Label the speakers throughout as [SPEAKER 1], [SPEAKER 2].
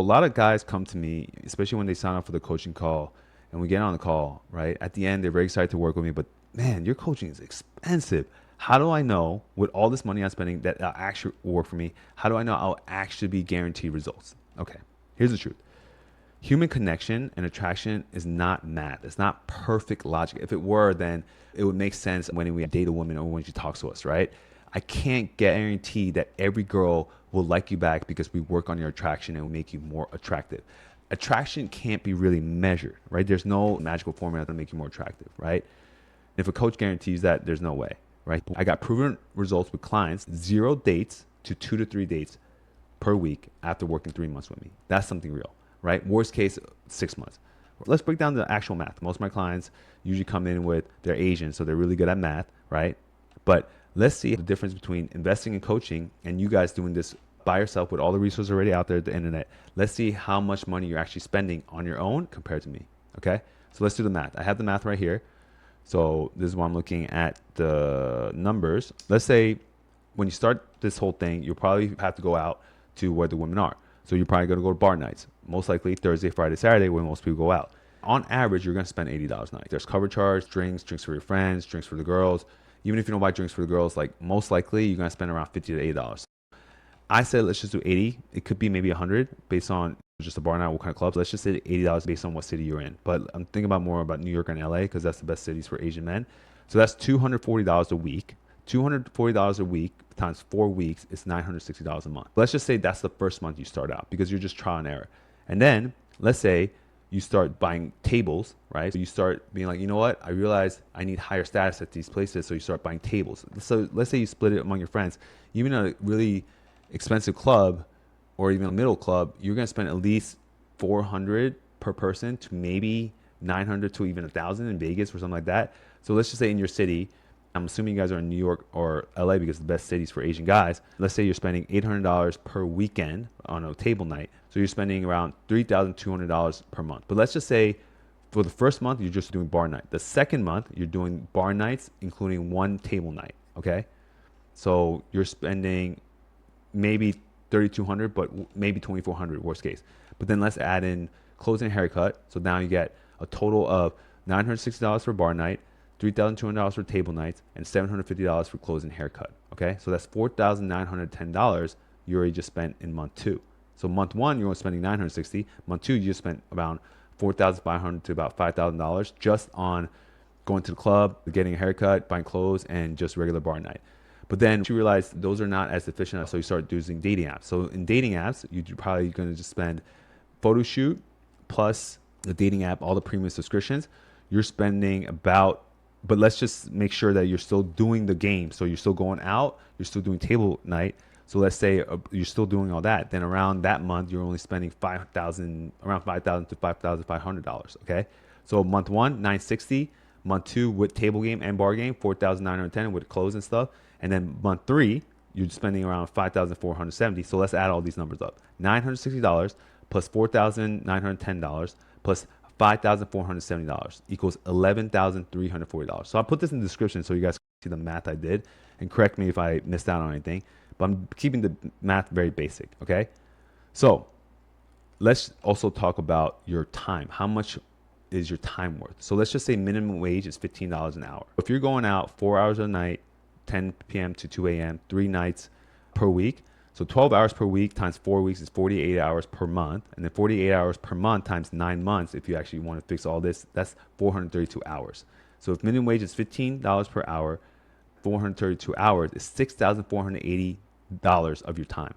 [SPEAKER 1] A lot of guys come to me, especially when they sign up for the coaching call and we get on the call, right? At the end, they're very excited to work with me, but man, your coaching is expensive. How do I know with all this money I'm spending that actually will work for me? How do I know I'll actually be guaranteed results? Okay, here's the truth. Human connection and attraction is not math. It's not perfect logic. If it were, then it would make sense when we date a woman or when she talks to us, right? I can't guarantee that every girl will like you back because we work on your attraction and will make you more attractive. Attraction can't be really measured, right? There's no magical formula to make you more attractive, right? If a coach guarantees that, there's no way, right? I got proven results with clients, 0 dates to 2 to 3 dates per week after working 3 months with me. That's something real, right? Worst case, 6 months. Let's break down the actual math. Most of my clients usually come in with, they're Asian, so they're really good at math, right? But let's see the difference between investing in coaching and you guys doing this by yourself with all the resources already out there at the internet. Let's see how much money you're actually spending on your own compared to me, okay? So let's do the math. I have the math right here. So this is why I'm looking at the numbers. Let's say when you start this whole thing, you'll probably have to go out to where the women are. So you're probably going to go to bar nights, most likely Thursday, Friday, Saturday, when most people go out. On average, you're going to spend $80 a night. There's cover charge, drinks for your friends, drinks for the girls. Even if you don't buy drinks for the girls, like most likely you're going to spend around $50 to $80. I said let's just do 80. It could be maybe 100 based on just a bar night, what kind of clubs. Let's just say $80 based on what city you're in. But I'm thinking about more about New York and LA because that's the best cities for Asian men. So that's $240 a week. $240 a week times 4 weeks is $960 a month. Let's just say that's the first month you start out because you're just trial and error. And then let's say you start buying tables, right? So you start being like, you know what? I realize I need higher status at these places. So you start buying tables. So let's say you split it among your friends. Even a really expensive club or even a middle club, you're going to spend at least 400 per person to maybe 900 to even 1,000 in Vegas or something like that. So let's just say in your city, I'm assuming you guys are in New York or LA because the best cities for Asian guys. Let's say you're spending $800 per weekend on a table night. So you're spending around $3,200 per month. But let's just say for the first month, you're just doing bar night. The second month, you're doing bar nights, including 1 table night. Okay. So you're spending maybe 3,200, but maybe 2,400 worst case. But then let's add in clothes and haircut. So now you get a total of $960 for bar night, $3,200 for table nights, and $750 for clothes and haircut. Okay, so that's $4,910 you already just spent in month 2. So month 1 you're only spending $960. Month 2 you just spent around $4,500 to about $5,000 just on going to the club, getting a haircut, buying clothes, and just regular bar night. But then you realize those are not as efficient, so you start using dating apps. So in dating apps, you're probably going to just spend photo shoot plus the dating app, all the premium subscriptions. You're spending about, but let's just make sure that you're still doing the game. So you're still going out, you're still doing table night. So let's say you're still doing all that. Then around that month, you're only spending around $5,000 to $5,500. Okay. So month 1, $960. Month 2 with table game and bar game, $4,910 with clothes and stuff. And then month 3, you're spending around $5,470. So let's add all these numbers up. $960 plus $4,910 plus $5,470 equals $11,340. So I'll put this in the description so you guys can see the math I did. And correct me if I missed out on anything. But I'm keeping the math very basic, okay? So let's also talk about your time. How much is your time worth? So let's just say minimum wage is $15 an hour. If you're going out 4 hours a night, 10 p.m. to 2 a.m., 3 nights per week. So 12 hours per week times 4 weeks is 48 hours per month. And then 48 hours per month times 9 months, if you actually want to fix all this, that's 432 hours. So if minimum wage is $15 per hour, 432 hours is $6,480 of your time.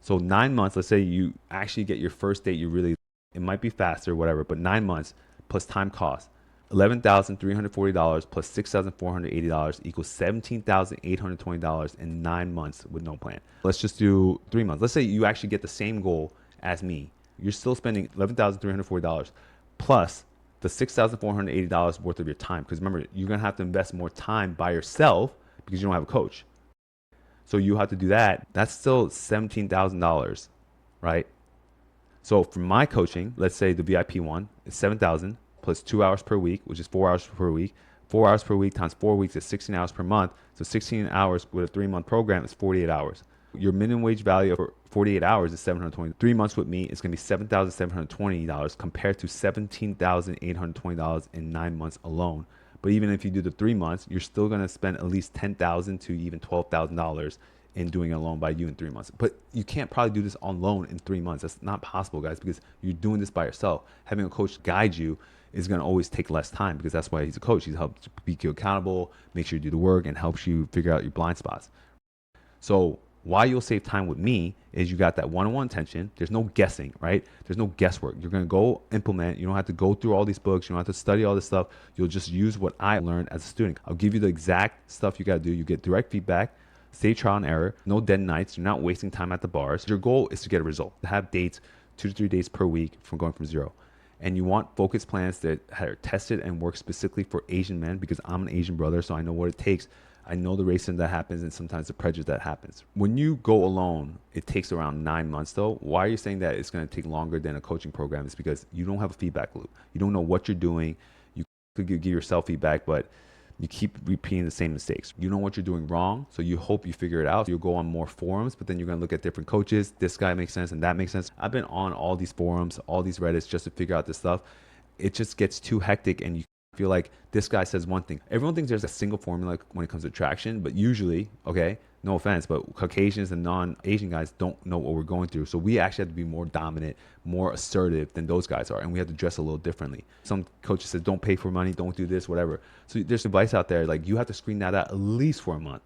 [SPEAKER 1] So 9 months, let's say you actually get your first date, it might be faster, whatever, but 9 months plus time cost, $11,340 plus $6,480 equals $17,820 in 9 months with no plan. Let's just do 3 months. Let's say you actually get the same goal as me. You're still spending $11,340 plus the $6,480 worth of your time. Because remember, you're going to have to invest more time by yourself because you don't have a coach. So you have to do that. That's still $17,000, right? So for my coaching, let's say the VIP one is $7,000 plus 2 hours per week, which is 4 hours per week. 4 hours per week times 4 weeks is 16 hours per month. So 16 hours with a 3-month program is 48 hours. Your minimum wage value for 48 hours is $720. 3 months with me, it's going to be $7,720 compared to $17,820 in 9 months alone. But even if you do the 3 months, you're still going to spend at least $10,000 to even $12,000 in doing a loan by you in 3 months. But you can't probably do this on loan in 3 months. That's not possible, guys, because you're doing this by yourself. Having a coach guide you is going to always take less time, because that's why he's a coach. He helps keep you accountable, make sure you do the work, and helps you figure out your blind spots. So why you'll save time with me is you got that one-on-one attention. There's no guessing, right? There's no guesswork. You're going to go implement. You don't have to go through all these books. You don't have to study all this stuff. You'll just use what I learned as a student. I'll give you the exact stuff you got to do. You get direct feedback, save trial and error, no dead nights. You're not wasting time at the bars. Your goal is to get a result, to have dates 2 to 3 days per week from going from zero. And you want focus plans that are tested and work specifically for Asian men, because I'm an Asian brother, so I know what it takes. I know the racism that happens and sometimes the prejudice that happens. When you go alone, it takes around 9 months though. Why are you saying that it's going to take longer than a coaching program? It's because you don't have a feedback loop. You don't know what you're doing. You could give yourself feedback, but you keep repeating the same mistakes. You know what you're doing wrong, so you hope you figure it out. You'll go on more forums, but then you're going to look at different coaches. This guy makes sense and that makes sense. I've been on all these forums, all these Reddits just to figure out this stuff. It just gets too hectic and you feel like this guy says one thing. Everyone thinks there's a single formula when it comes to attraction, but usually, okay, no offense, but Caucasians and non-Asian guys don't know what we're going through. So we actually have to be more dominant, more assertive than those guys are. And we have to dress a little differently. Some coaches say, don't pay for money, don't do this, whatever. So there's advice out there, like you have to screen that out at least for a month.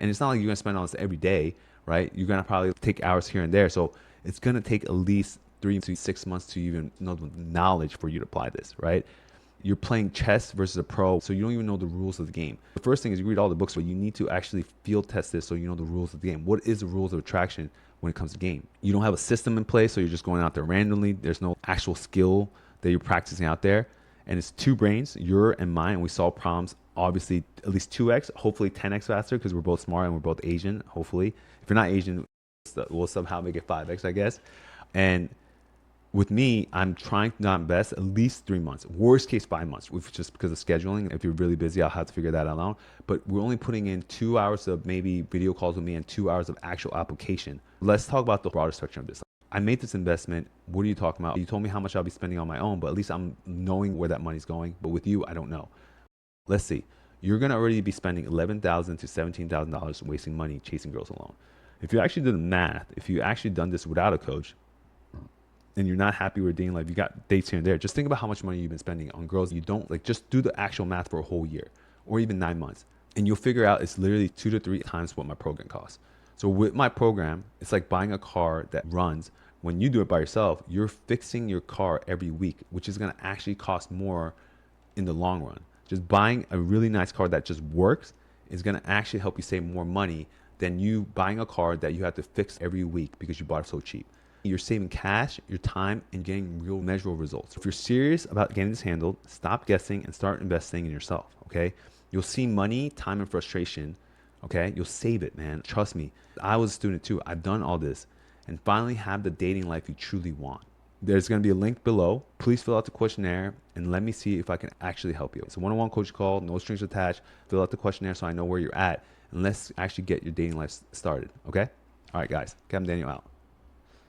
[SPEAKER 1] And it's not like you're going to spend on this every day, right? You're going to probably take hours here and there. So it's going to take at least 3 to 6 months to even know the knowledge for you to apply this, right? You're playing chess versus a pro, so you don't even know the rules of the game. The first thing is you read all the books, but you need to actually field test this so you know the rules of the game. What is the rules of attraction when it comes to game? You don't have a system in place, so you're just going out there randomly. There's no actual skill that you're practicing out there. And it's two brains, your and mine, and we solve problems obviously at least 2x, hopefully 10x faster, because we're both smart and we're both Asian, hopefully. If you're not Asian, we'll somehow make it 5x, I guess. And with me, I'm trying to not invest at least 3 months, worst case 5 months, just because of scheduling. If you're really busy, I'll have to figure that out alone. But we're only putting in 2 hours of maybe video calls with me and 2 hours of actual application. Let's talk about the broader spectrum of this. I made this investment. What are you talking about? You told me how much I'll be spending on my own, but at least I'm knowing where that money's going. But with you, I don't know. Let's see. You're going to already be spending $11,000 to $17,000 wasting money chasing girls alone. If you actually do the math, if you actually done this without a coach, and you're not happy with dating life, you got dates here and there, just think about how much money you've been spending on girls you don't like. Just do the actual math for a whole year or even 9 months, and you'll figure out it's literally 2 to 3 times what my program costs. So with my program, it's like buying a car that runs. When you do it by yourself, you're fixing your car every week, which is going to actually cost more in the long run. Just buying a really nice car that just works is going to actually help you save more money than you buying a car that you have to fix every week because you bought it so cheap. You're saving cash, your time, and getting real measurable results. If you're serious about getting this handled, stop guessing and start investing in yourself, okay? You'll see money, time, and frustration, okay? You'll save it, man. Trust me. I was a student too. I've done all this and finally have the dating life you truly want. There's going to be a link below. Please fill out the questionnaire and let me see if I can actually help you. It's a one-on-one coach call, no strings attached. Fill out the questionnaire so I know where you're at, and let's actually get your dating life started, okay? All right, guys. Kevin Daniel out.